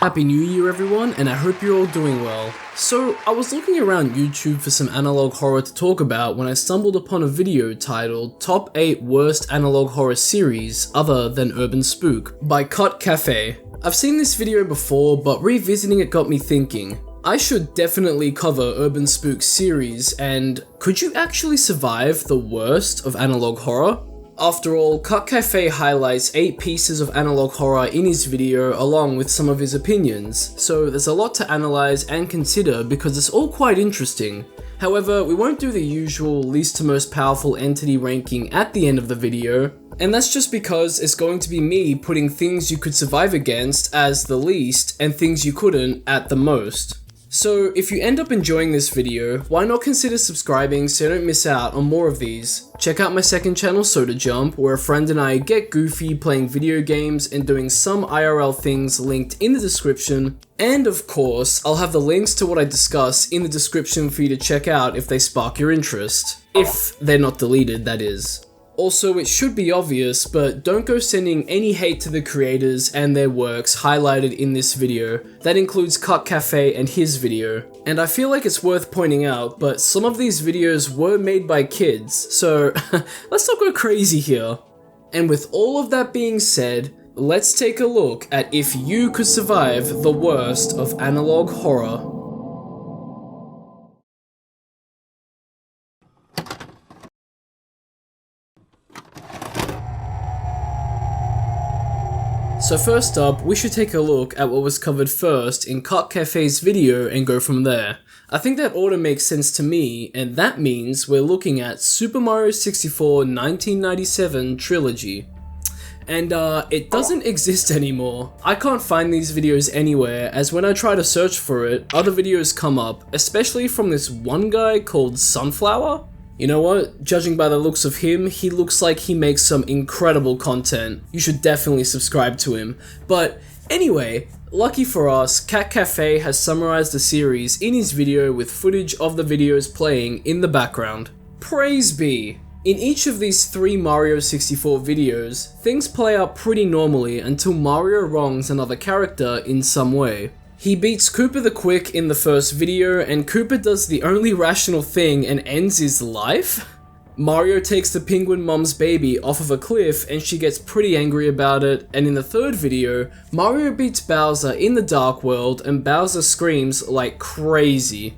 Happy New Year everyone, and I hope you're all doing well. So, I was looking around YouTube for some analog horror to talk about when I stumbled upon a video titled Top 8 Worst Analog Horror Series Other Than UrbanSpook by Cut Cafe. I've seen this video before, but revisiting it got me thinking. I should definitely cover UrbanSpook's series, and could you actually survive the worst of analog horror? After all, Cut Cafe highlights 8 pieces of analog horror in his video along with some of his opinions, so there's a lot to analyze and consider because it's all quite interesting. However, we won't do the usual least to most powerful entity ranking at the end of the video, and that's just because it's going to be me putting things you could survive against as the least and things you couldn't at the most. So if you end up enjoying this video, why not consider subscribing so you don't miss out on more of these. Check out my second channel, Soda Jump, where a friend and I get goofy playing video games and doing some IRL things linked in the description. And of course, I'll have the links to what I discuss in the description for you to check out if they spark your interest. If they're not deleted, that is. Also, it should be obvious, but don't go sending any hate to the creators and their works highlighted in this video. That includes Cut Cafe and his video. And I feel like it's worth pointing out, but some of these videos were made by kids, so let's not go crazy here. And with all of that being said, let's take a look at if you could survive the worst of analog horror. So first up, we should take a look at what was covered first in Cut Cafe's video and go from there. I think that order makes sense to me, and that means we're looking at Super Mario 64 1997 Trilogy. And it doesn't exist anymore. I can't find these videos anywhere, as when I try to search for it, other videos come up, especially from this one guy called Sunflower. You know what? Judging by the looks of him, he looks like he makes some incredible content. You should definitely subscribe to him. But anyway, lucky for us, Cat Cafe has summarized the series in his video with footage of the videos playing in the background. Praise be! In each of these 3 Mario 64 videos, things play out pretty normally until Mario wrongs another character in some way. He beats Koopa the Quick in the first video, and Koopa does the only rational thing and ends his life? Mario takes the penguin mom's baby off of a cliff and she gets pretty angry about it, and in the third video, Mario beats Bowser in the Dark World and Bowser screams like crazy.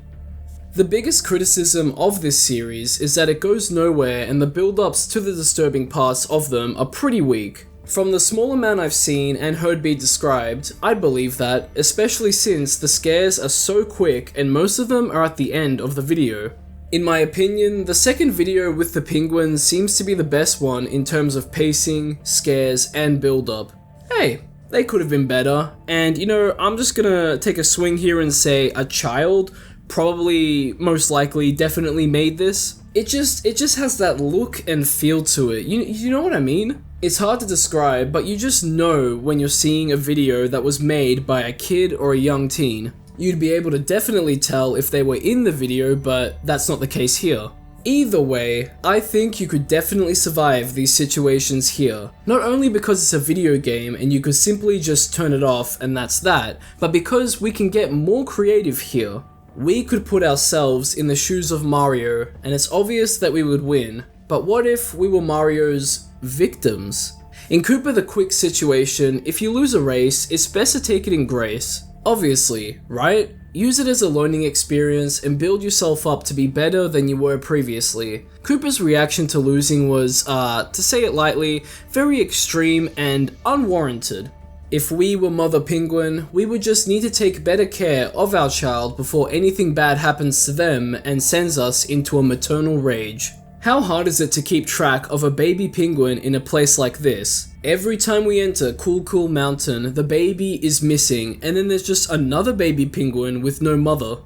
The biggest criticism of this series is that it goes nowhere and the build-ups to the disturbing parts of them are pretty weak. From the small amount I've seen and heard be described, I'd believe that, especially since the scares are so quick and most of them are at the end of the video. In my opinion, the second video with the penguins seems to be the best one in terms of pacing, scares, and build-up. Hey, they could have been better, and you know, I'm just gonna take a swing here and say a child probably, most likely, definitely made this. It just has that look and feel to it, you know what I mean? It's hard to describe, but you just know when you're seeing a video that was made by a kid or a young teen. You'd be able to definitely tell if they were in the video, but that's not the case here. Either way, I think you could definitely survive these situations here. Not only because it's a video game and you could simply just turn it off and that's that, but because we can get more creative here. We could put ourselves in the shoes of Mario, and it's obvious that we would win. But what if we were Mario's victims? In Koopa the Quick situation, if you lose a race, it's best to take it in grace. Obviously, right? Use it as a learning experience and build yourself up to be better than you were previously. Koopa's reaction to losing was, to say it lightly, very extreme and unwarranted. If we were Mother Penguin, we would just need to take better care of our child before anything bad happens to them and sends us into a maternal rage. How hard is it to keep track of a baby penguin in a place like this? Every time we enter Cool Mountain, the baby is missing, and then there's just another baby penguin with no mother.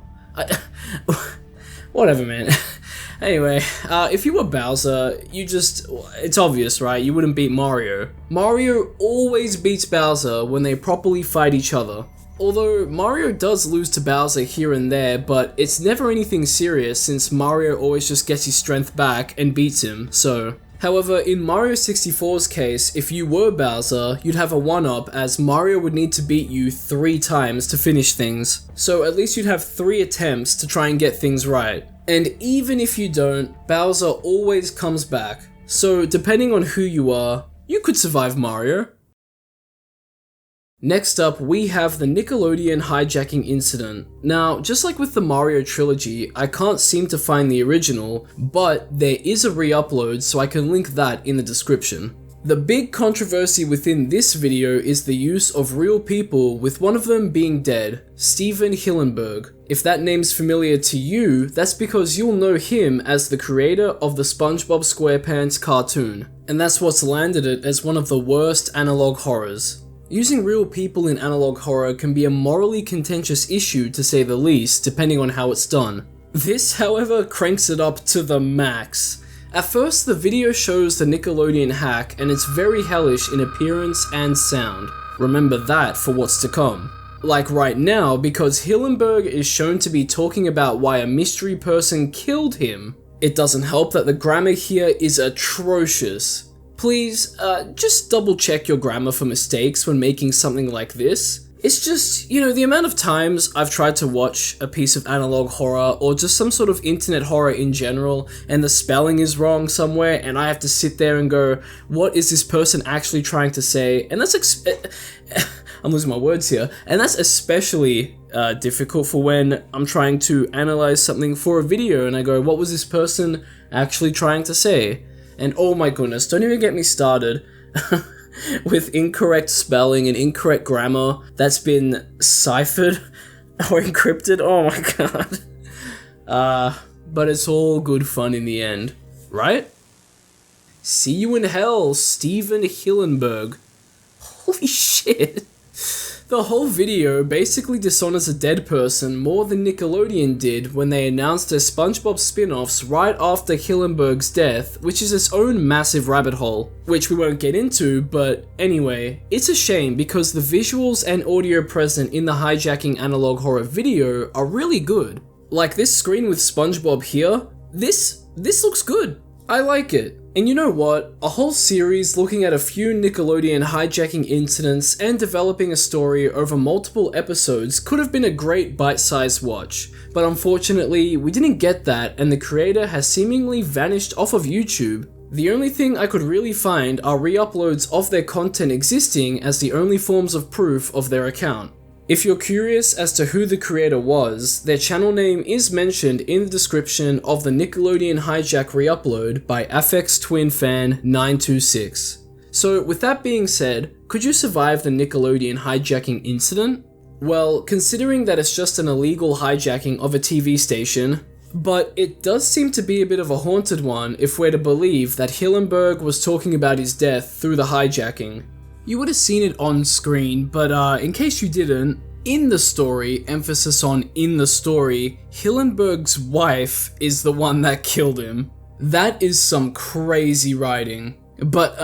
Whatever, man. Anyway, if you were Bowser, it's obvious, right? You wouldn't beat Mario. Mario always beats Bowser when they properly fight each other. Although Mario does lose to Bowser here and there, but it's never anything serious since Mario always just gets his strength back and beats him, so However, in Mario 64's case, if you were Bowser, you'd have a 1-up as Mario would need to beat you 3 times to finish things. So at least you'd have 3 attempts to try and get things right. And even if you don't, Bowser always comes back. So depending on who you are, you could survive Mario. Next up, we have the Nickelodeon hijacking incident. Now, just like with the Mario trilogy, I can't seem to find the original, but there is a re-upload, so I can link that in the description. The big controversy within this video is the use of real people, with one of them being dead, Steven Hillenburg. If that name's familiar to you, that's because you'll know him as the creator of the SpongeBob SquarePants cartoon, and that's what's landed it as one of the worst analog horrors. Using real people in analog horror can be a morally contentious issue to say the least, depending on how it's done. This, however, cranks it up to the max. At first, the video shows the Nickelodeon hack, and it's very hellish in appearance and sound. Remember that for what's to come. Like right now, because Hillenburg is shown to be talking about why a mystery person killed him. It doesn't help that the grammar here is atrocious. Please, just double check your grammar for mistakes when making something like this. It's just, the amount of times I've tried to watch a piece of analog horror or just some sort of internet horror in general and the spelling is wrong somewhere and I have to sit there and go, what is this person actually trying to say? And that's I'm losing my words here. And that's especially difficult for when I'm trying to analyze something for a video and I go, what was this person actually trying to say? And oh my goodness, don't even get me started with incorrect spelling and incorrect grammar that's been ciphered or encrypted. Oh my god. But it's all good fun in the end, right? See you in hell, Steven Hillenburg. Holy shit. The whole video basically dishonors a dead person more than Nickelodeon did when they announced their SpongeBob spin-offs right after Hillenburg's death, which is its own massive rabbit hole, which we won't get into, but anyway, it's a shame because the visuals and audio present in the hijacking analog horror video are really good. Like this screen with SpongeBob here, this looks good. I like it. And you know what? A whole series looking at a few Nickelodeon hijacking incidents and developing a story over multiple episodes could have been a great bite-sized watch, but unfortunately we didn't get that and the creator has seemingly vanished off of YouTube. The only thing I could really find are re-uploads of their content existing as the only forms of proof of their account. If you're curious as to who the creator was, their channel name is mentioned in the description of the Nickelodeon Hijack re-upload by AffexTwinFan926. So with that being said, could you survive the Nickelodeon hijacking incident? Well, considering that it's just an illegal hijacking of a TV station, but it does seem to be a bit of a haunted one if we're to believe that Hillenburg was talking about his death through the hijacking. You would have seen it on screen, but in case you didn't, in the story, emphasis on in the story, Hillenburg's wife is the one that killed him. That is some crazy writing. But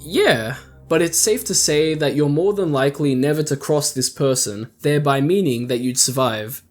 yeah. But it's safe to say that you're more than likely never to cross this person, thereby meaning that you'd survive.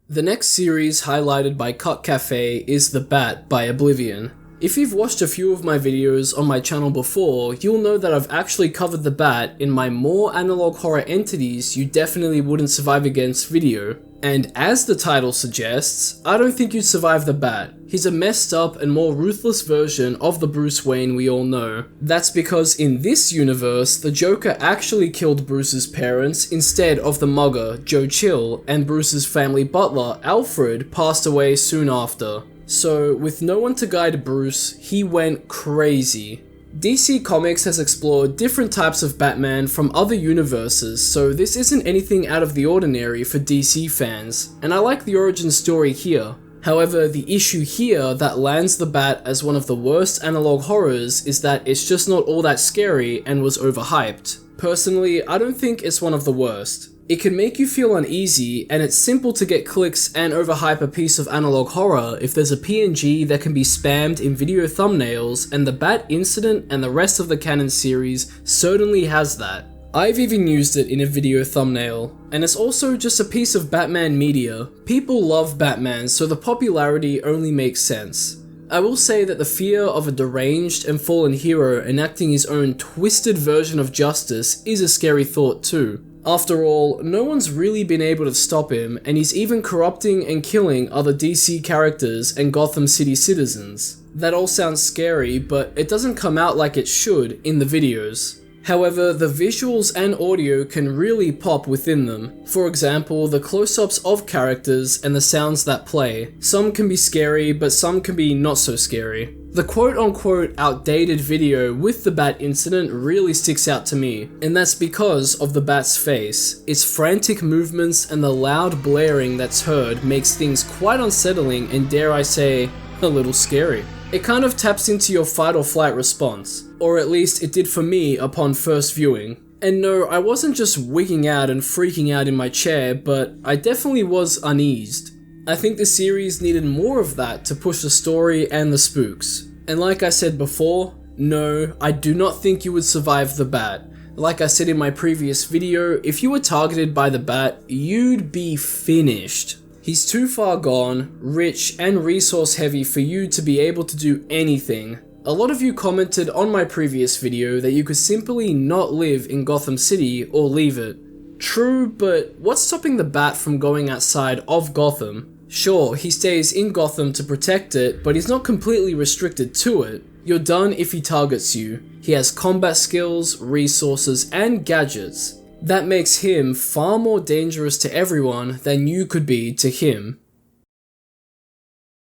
The next series highlighted by Cut Cafe is The Bat by Oblivion. If you've watched a few of my videos on my channel before, you'll know that I've actually covered the Bat in my more analog horror entities you definitely wouldn't survive against video. And as the title suggests, I don't think you'd survive the Bat. He's a messed up and more ruthless version of the Bruce Wayne we all know. That's because in this universe, the Joker actually killed Bruce's parents instead of the mugger, Joe Chill, and Bruce's family butler, Alfred, passed away soon after. So, with no one to guide Bruce, he went crazy. DC Comics has explored different types of Batman from other universes, so this isn't anything out of the ordinary for DC fans, and I like the origin story here. However, the issue here that lands the Bat as one of the worst analog horrors is that it's just not all that scary and was overhyped. Personally, I don't think it's one of the worst. It can make you feel uneasy, and it's simple to get clicks and overhype a piece of analog horror if there's a PNG that can be spammed in video thumbnails, and the Bat incident and the rest of the canon series certainly has that. I've even used it in a video thumbnail, and it's also just a piece of Batman media. People love Batman, so the popularity only makes sense. I will say that the fear of a deranged and fallen hero enacting his own twisted version of justice is a scary thought too. After all, no one's really been able to stop him, and he's even corrupting and killing other DC characters and Gotham City citizens. That all sounds scary, but it doesn't come out like it should in the videos. However, the visuals and audio can really pop within them. For example, the close-ups of characters and the sounds that play. Some can be scary, but some can be not so scary. The quote-unquote outdated video with the bat incident really sticks out to me, and that's because of the bat's face. Its frantic movements and the loud blaring that's heard makes things quite unsettling and, dare I say, a little scary. It kind of taps into your fight or flight response, or at least it did for me upon first viewing. And no, I wasn't just wigging out and freaking out in my chair, but I definitely was uneased. I think the series needed more of that to push the story and the spooks. And like I said before, no, I do not think you would survive the bat. Like I said in my previous video, if you were targeted by the bat, you'd be finished. He's too far gone, rich, and resource heavy for you to be able to do anything. A lot of you commented on my previous video that you could simply not live in Gotham City or leave it. True, but what's stopping the Bat from going outside of Gotham? Sure, he stays in Gotham to protect it, but he's not completely restricted to it. You're done if he targets you. He has combat skills, resources, and gadgets. That makes him far more dangerous to everyone than you could be to him.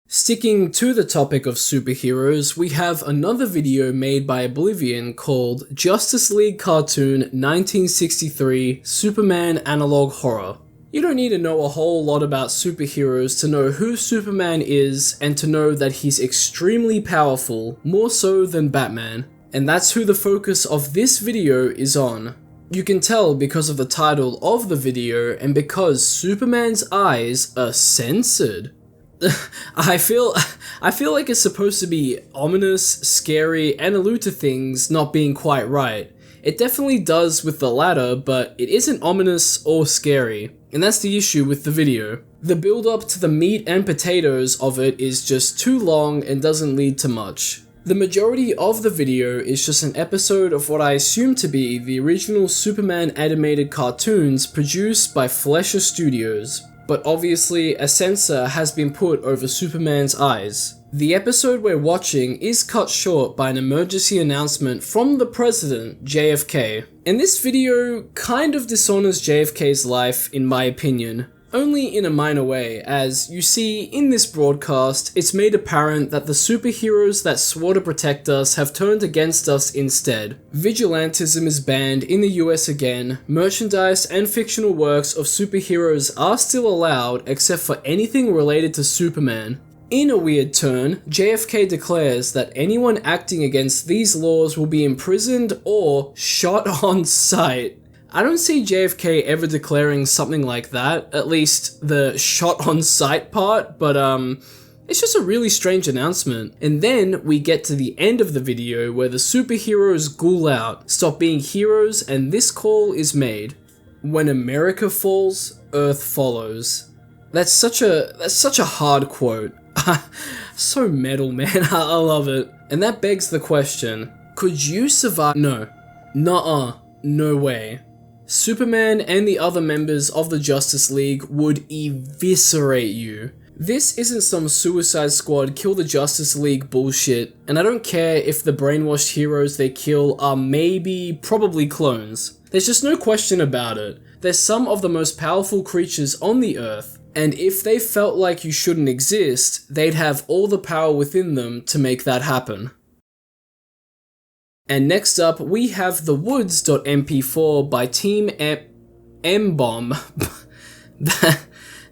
Sticking to the topic of superheroes, we have another video made by Oblivion called Justice League Cartoon 1963 Superman Analog Horror. You don't need to know a whole lot about superheroes to know who Superman is and to know that he's extremely powerful, more so than Batman. And that's who the focus of this video is on. You can tell because of the title of the video and because Superman's eyes are censored. I feel like it's supposed to be ominous, scary, and allude to things not being quite right. It definitely does with the latter, but it isn't ominous or scary, and that's the issue with the video. The build up to the meat and potatoes of it is just too long and doesn't lead to much. The majority of the video is just an episode of what I assume to be the original Superman animated cartoons produced by Fleischer Studios, but obviously a censor has been put over Superman's eyes. The episode we're watching is cut short by an emergency announcement from the president, JFK, and this video kind of dishonors JFK's life in my opinion. Only in a minor way, as you see, in this broadcast, it's made apparent that the superheroes that swore to protect us have turned against us instead. Vigilantism is banned in the US again, merchandise and fictional works of superheroes are still allowed except for anything related to Superman. In a weird turn, JFK declares that anyone acting against these laws will be imprisoned or shot on sight. I don't see JFK ever declaring something like that, at least the shot on sight part, but it's just a really strange announcement. And then we get to the end of the video where the superheroes ghoul out, stop being heroes, and this call is made. When America falls, Earth follows. That's such a hard quote. So metal, man. I love it. And that begs the question, could you survive? No. Nuh-uh. No way. Superman and the other members of the Justice League would eviscerate you. This isn't some Suicide Squad kill the Justice League bullshit, and I don't care if the brainwashed heroes they kill are probably clones. There's just no question about it. They're some of the most powerful creatures on the earth, and if they felt like you shouldn't exist, they'd have all the power within them to make that happen. And next up, we have the Woods.mp4 by Team M-Bomb.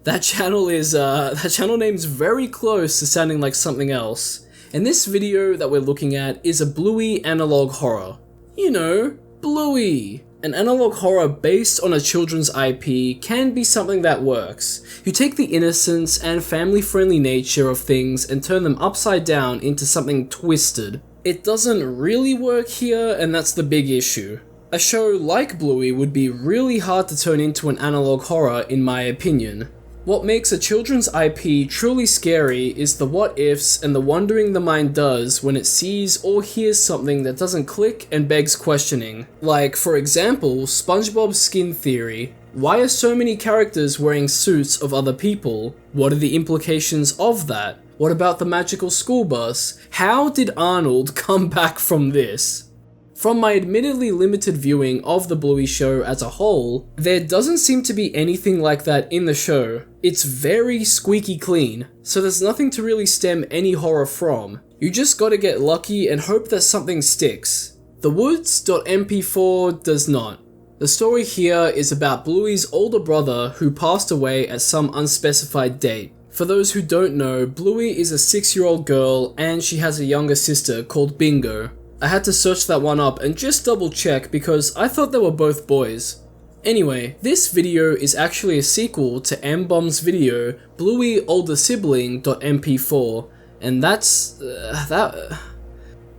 That channel name's very close to sounding like something else. And this video that we're looking at is a Bluey analog horror. You know, Bluey. An analog horror based on a children's IP can be something that works. You take the innocence and family-friendly nature of things and turn them upside down into something twisted. It doesn't really work here, and that's the big issue. A show like Bluey would be really hard to turn into an analog horror in my opinion. What makes a children's IP truly scary is the what ifs and the wondering the mind does when it sees or hears something that doesn't click and begs questioning. Like, for example, SpongeBob's skin theory. Why are so many characters wearing suits of other people? What are the implications of that? What about the magical school bus? How did Arnold come back from this? From my admittedly limited viewing of the Bluey show as a whole, there doesn't seem to be anything like that in the show. It's very squeaky clean, so there's nothing to really stem any horror from. You just gotta get lucky and hope that something sticks. The Woods.mp4 does not. The story here is about Bluey's older brother who passed away at some unspecified date. For those who don't know, Bluey is a 6-year-old girl and she has a younger sister called Bingo. I had to search that one up and just double check because I thought they were both boys. Anyway, this video is actually a sequel to M-Bomb's video, Bluey Older Sibling.mp4, and that's...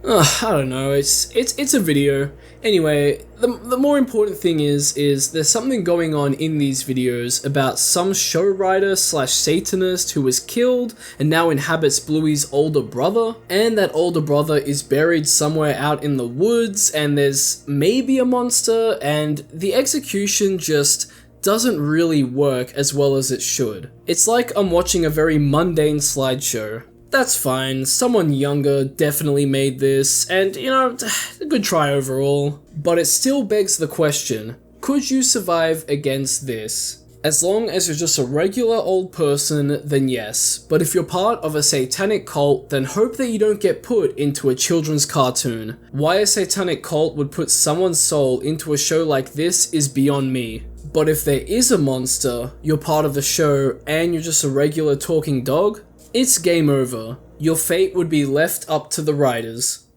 I don't know, it's a video. Anyway, the more important thing is there's something going on in these videos about some show writer / Satanist who was killed and now inhabits Bluey's older brother, and that older brother is buried somewhere out in the woods, and there's maybe a monster, and the execution just doesn't really work as well as it should. It's like I'm watching a very mundane slideshow. That's fine, someone younger definitely made this, and you know, a good try overall. But it still begs the question, could you survive against this? As long as you're just a regular old person, then yes, but if you're part of a satanic cult, then hope that you don't get put into a children's cartoon. Why a satanic cult would put someone's soul into a show like this is beyond me. But if there is a monster, you're part of the show, and you're just a regular talking dog, it's game over. Your fate would be left up to the writers.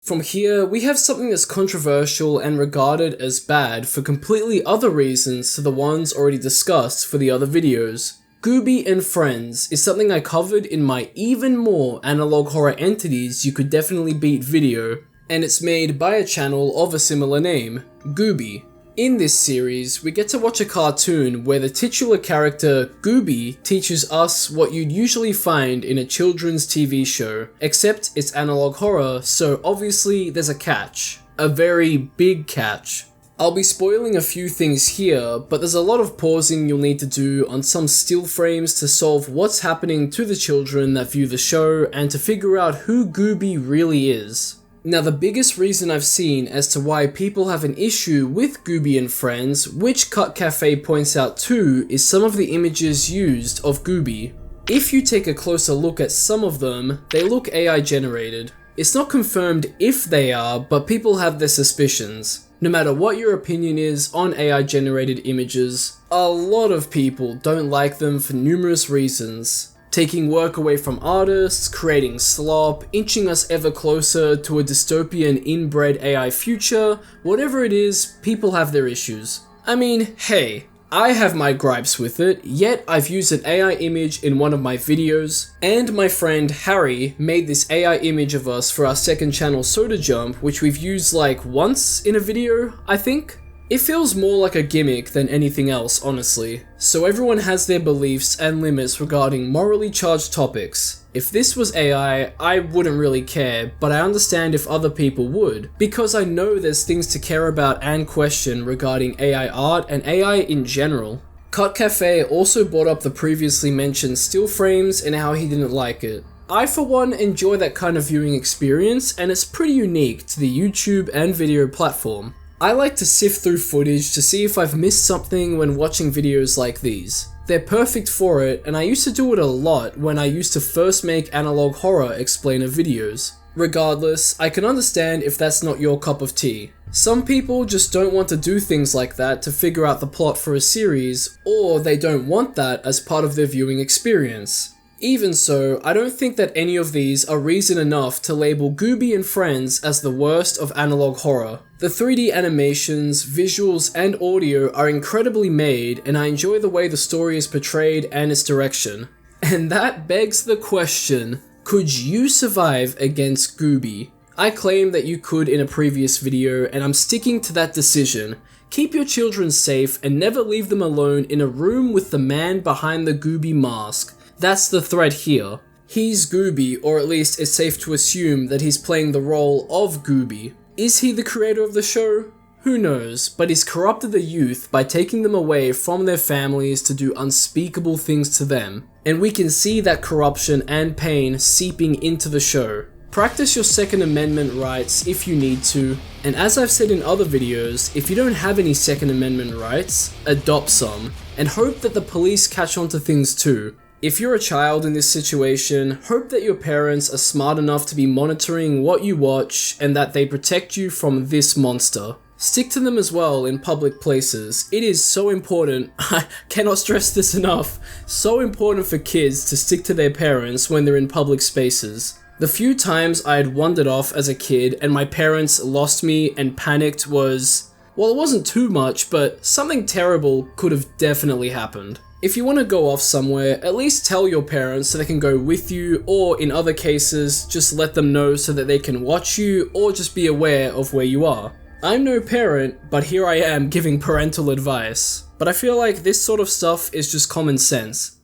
From here, we have something that's controversial and regarded as bad for completely other reasons to the ones already discussed for the other videos. GUBY and Friends is something I covered in my even more analog horror entities you could definitely beat video, and it's made by a channel of a similar name, GUBY. In this series, we get to watch a cartoon where the titular character, GUBY, teaches us what you'd usually find in a children's TV show, except it's analog horror, so obviously there's a catch. A very big catch. I'll be spoiling a few things here, but there's a lot of pausing you'll need to do on some still frames to solve what's happening to the children that view the show and to figure out who GUBY really is. Now, the biggest reason I've seen as to why people have an issue with GUBY and Friends, which Cut Cafe points out too, is some of the images used of GUBY. If you take a closer look at some of them, they look AI generated. It's not confirmed if they are, but people have their suspicions. No matter what your opinion is on AI generated images, a lot of people don't like them for numerous reasons. Taking work away from artists, creating slop, inching us ever closer to a dystopian inbred AI future, whatever it is, people have their issues. I mean, hey, I have my gripes with it, yet I've used an AI image in one of my videos, and my friend Harry made this AI image of us for our second channel Soda Jump, which we've used like once in a video, I think. It feels more like a gimmick than anything else, honestly. So everyone has their beliefs and limits regarding morally charged topics. If this was AI, I wouldn't really care, but I understand if other people would, because I know there's things to care about and question regarding AI art and AI in general. Cut Cafe also brought up the previously mentioned still frames and how he didn't like it. I for one enjoy that kind of viewing experience, and it's pretty unique to the YouTube and video platform. I like to sift through footage to see if I've missed something when watching videos like these. They're perfect for it, and I used to do it a lot when I used to first make analog horror explainer videos. Regardless, I can understand if that's not your cup of tea. Some people just don't want to do things like that to figure out the plot for a series, or they don't want that as part of their viewing experience. Even so, I don't think that any of these are reason enough to label GUBY and Friends as the worst of analog horror. The 3D animations, visuals, and audio are incredibly made, and I enjoy the way the story is portrayed and its direction. And that begs the question, could you survive against GUBY? I claimed that you could in a previous video, and I'm sticking to that decision. Keep your children safe and never leave them alone in a room with the man behind the GUBY mask. That's the threat here. He's GUBY, or at least it's safe to assume that he's playing the role of GUBY. Is he the creator of the show? Who knows, but he's corrupted the youth by taking them away from their families to do unspeakable things to them. And we can see that corruption and pain seeping into the show. Practice your Second Amendment rights if you need to, and as I've said in other videos, if you don't have any Second Amendment rights, adopt some, and hope that the police catch on to things too. If you're a child in this situation, hope that your parents are smart enough to be monitoring what you watch and that they protect you from this monster. Stick to them as well in public places. It is so important, I cannot stress this enough, so important for kids to stick to their parents when they're in public spaces. The few times I had wandered off as a kid and my parents lost me and panicked was, well, it wasn't too much, but something terrible could have definitely happened. If you want to go off somewhere, at least tell your parents so they can go with you, or in other cases, just let them know so that they can watch you or just be aware of where you are. I'm no parent, but here I am giving parental advice. But I feel like this sort of stuff is just common sense.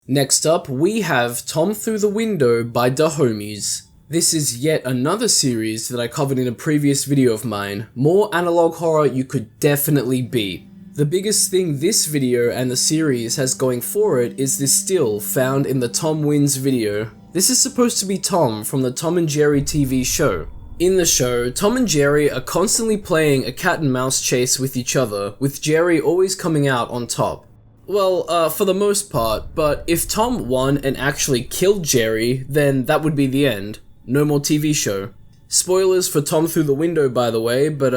Next up, we have Tom Through the Window by Da Homies. This is yet another series that I covered in a previous video of mine. More analog horror you could definitely beat. The biggest thing this video and the series has going for it is this still found in the Tom Wins video. This is supposed to be Tom from the Tom and Jerry TV show. In the show, Tom and Jerry are constantly playing a cat and mouse chase with each other, with Jerry always coming out on top. Well, for the most part, but if Tom won and actually killed Jerry, then that would be the end. No more TV show. Spoilers for Tom Through the Window, by the way, but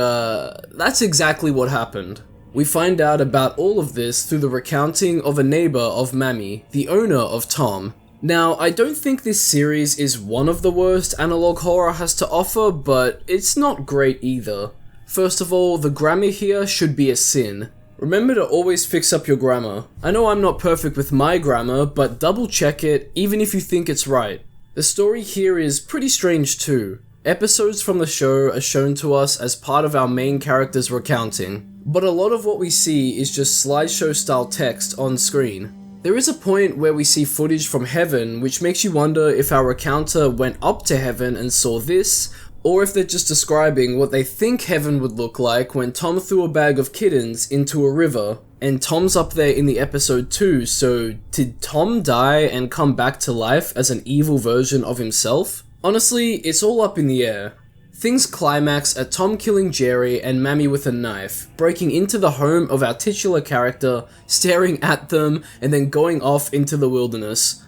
that's exactly what happened. We find out about all of this through the recounting of a neighbor of Mammy, the owner of Tom. Now, I don't think this series is one of the worst analog horror has to offer, but it's not great either. First of all, the grammar here should be a sin. Remember to always fix up your grammar. I know I'm not perfect with my grammar, but double check it even if you think it's right. The story here is pretty strange too. Episodes from the show are shown to us as part of our main character's recounting, but a lot of what we see is just slideshow style text on screen. There is a point where we see footage from heaven which makes you wonder if our recounter went up to heaven and saw this, or if they're just describing what they think heaven would look like when Tom threw a bag of kittens into a river, and Tom's up there in the episode too, so did Tom die and come back to life as an evil version of himself? Honestly, it's all up in the air. Things climax at Tom killing Jerry and Mammy with a knife, breaking into the home of our titular character, staring at them, and then going off into the wilderness.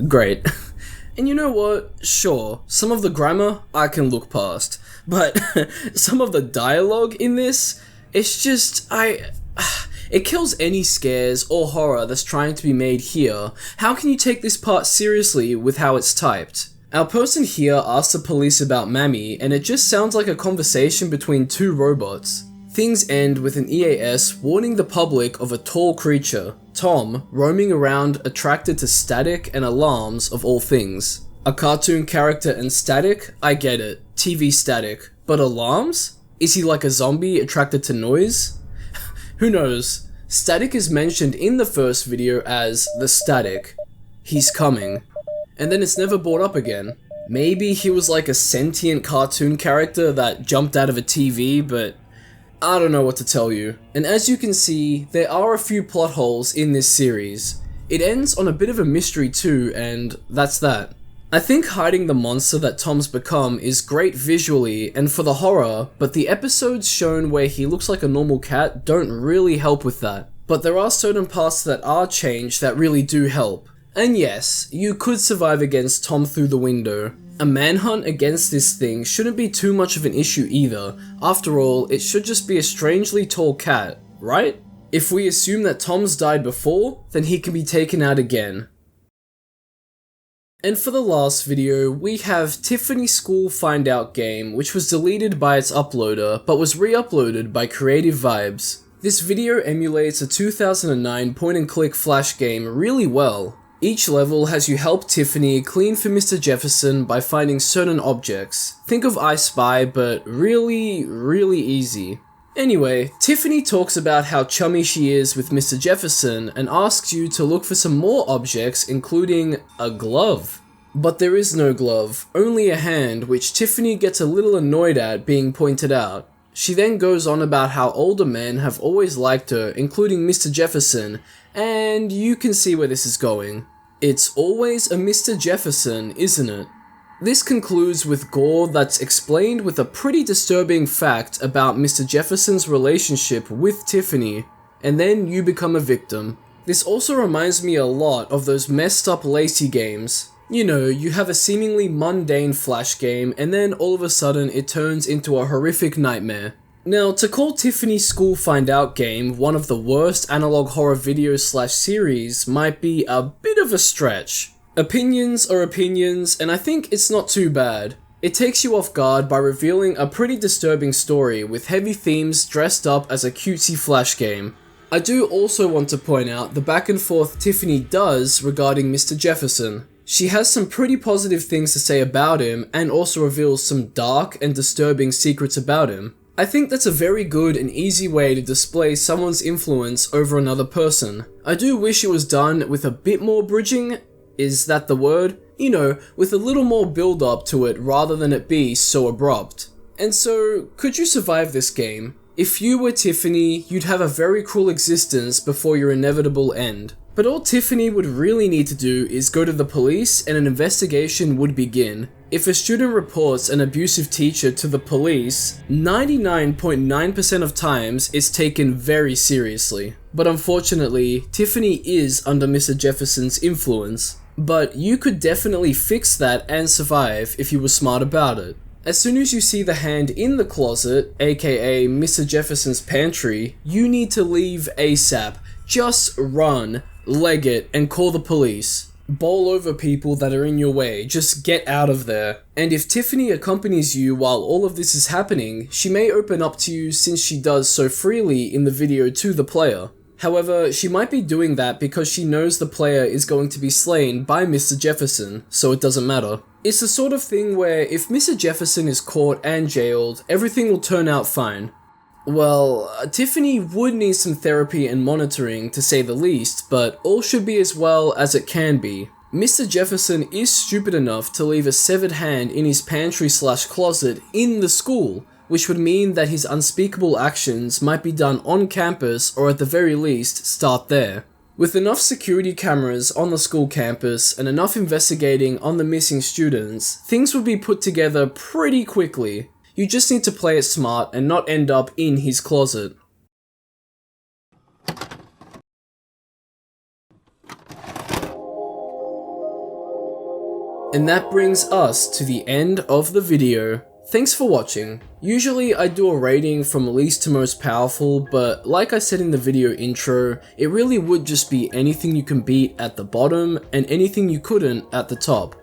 Great. And you know what? Sure, some of the grammar I can look past, but some of the dialogue in this, it's just, it kills any scares or horror that's trying to be made here. How can you take this part seriously with how it's typed? Our person here asks the police about Mammy, and it just sounds like a conversation between two robots. Things end with an EAS warning the public of a tall creature, Tom, roaming around attracted to static and alarms of all things. A cartoon character and static? I get it. TV static. But alarms? Is he like a zombie attracted to noise? Who knows? Static is mentioned in the first video as the static. He's coming. And then it's never brought up again. Maybe he was like a sentient cartoon character that jumped out of a TV, but I don't know what to tell you. And as you can see, there are a few plot holes in this series. It ends on a bit of a mystery too, and that's that. I think hiding the monster that Tom's become is great visually and for the horror, but the episodes shown where he looks like a normal cat don't really help with that. But there are certain parts that are changed that really do help. And yes, you could survive against Tom Through the Window. A manhunt against this thing shouldn't be too much of an issue either. After all, it should just be a strangely tall cat, right? If we assume that Tom's died before, then he can be taken out again. And for the last video, we have Tiffany School Find Out game, which was deleted by its uploader, but was re-uploaded by Creative Vibes. This video emulates a 2009 point-and-click flash game really well. Each level has you help Tiffany clean for Mr. Jefferson by finding certain objects. Think of I Spy, but really easy. Anyway, Tiffany talks about how chummy she is with Mr. Jefferson and asks you to look for some more objects, including a glove. But there is no glove, only a hand, which Tiffany gets a little annoyed at being pointed out. She then goes on about how older men have always liked her, including Mr. Jefferson, and you can see where this is going. It's always a Mr. Jefferson, isn't it? This concludes with gore that's explained with a pretty disturbing fact about Mr. Jefferson's relationship with Tiffany, and then you become a victim. This also reminds me a lot of those messed up Lacey games. You know, you have a seemingly mundane flash game and then all of a sudden it turns into a horrific nightmare. Now, to call Tiffany's School Find Out game one of the worst analog horror videos/series might be a bit of a stretch. Opinions are opinions, and I think it's not too bad. It takes you off guard by revealing a pretty disturbing story with heavy themes dressed up as a cutesy flash game. I do also want to point out the back and forth Tiffany does regarding Mr. Jefferson. She has some pretty positive things to say about him and also reveals some dark and disturbing secrets about him. I think that's a very good and easy way to display someone's influence over another person. I do wish it was done with a bit more bridging, is that the word? You know, with a little more build up to it rather than it be so abrupt. And so, could you survive this game? If you were Tiffany, you'd have a very cruel existence before your inevitable end. But all Tiffany would really need to do is go to the police and an investigation would begin. If a student reports an abusive teacher to the police, 99.9% of times it's taken very seriously. But unfortunately, Tiffany is under Mr. Jefferson's influence. But you could definitely fix that and survive if you were smart about it. As soon as you see the hand in the closet, aka Mr. Jefferson's pantry, you need to leave ASAP. Just run, leg it, and call the police. Bowl over people that are in your way, just get out of there. And if Tiffany accompanies you while all of this is happening, she may open up to you since she does so freely in the video to the player. However, she might be doing that because she knows the player is going to be slain by Mr. Jefferson, so it doesn't matter. It's the sort of thing where if Mr. Jefferson is caught and jailed, everything will turn out fine. Well, Tiffany would need some therapy and monitoring to say the least, but all should be as well as it can be. Mr. Jefferson is stupid enough to leave a severed hand in his pantry/closet in the school, which would mean that his unspeakable actions might be done on campus or at the very least start there. With enough security cameras on the school campus and enough investigating on the missing students, things would be put together pretty quickly. You just need to play it smart and not end up in his closet. And that brings us to the end of the video. Thanks for watching. Usually I do a rating from least to most powerful, but like I said in the video intro, it really would just be anything you can beat at the bottom and anything you couldn't at the top.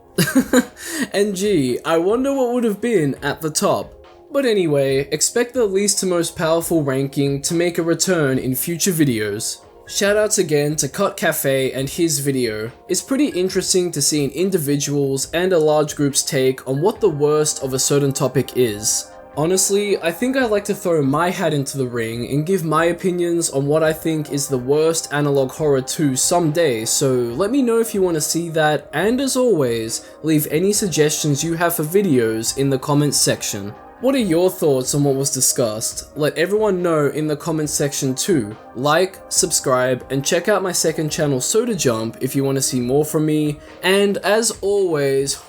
And gee, I wonder what would have been at the top. But anyway, expect the least to most powerful ranking to make a return in future videos. Shoutouts again to Cut Cafe and his video. It's pretty interesting to see an individual's and a large group's take on what the worst of a certain topic is. Honestly, I think I'd like to throw my hat into the ring and give my opinions on what I think is the worst analog horror too someday, so let me know if you want to see that, and as always, leave any suggestions you have for videos in the comments section. What are your thoughts on what was discussed? Let everyone know in the comments section too. Like, subscribe, and check out my second channel Soda Jump if you want to see more from me. And as always,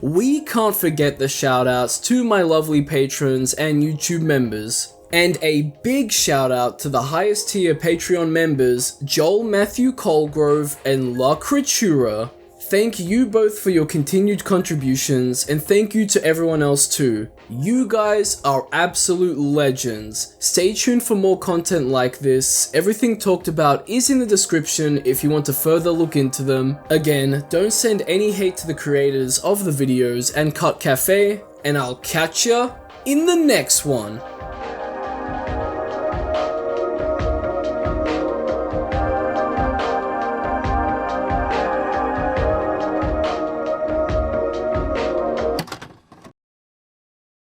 we can't forget the shoutouts to my lovely patrons and YouTube members. And a big shout out to the highest tier Patreon members, Joel Matthew Colgrove and La Creatura. Thank you both for your continued contributions, and thank you to everyone else too. You guys are absolute legends. Stay tuned for more content like this. Everything talked about is in the description if you want to further look into them. Again, don't send any hate to the creators of the videos and Cut Cafe, and I'll catch ya in the next one.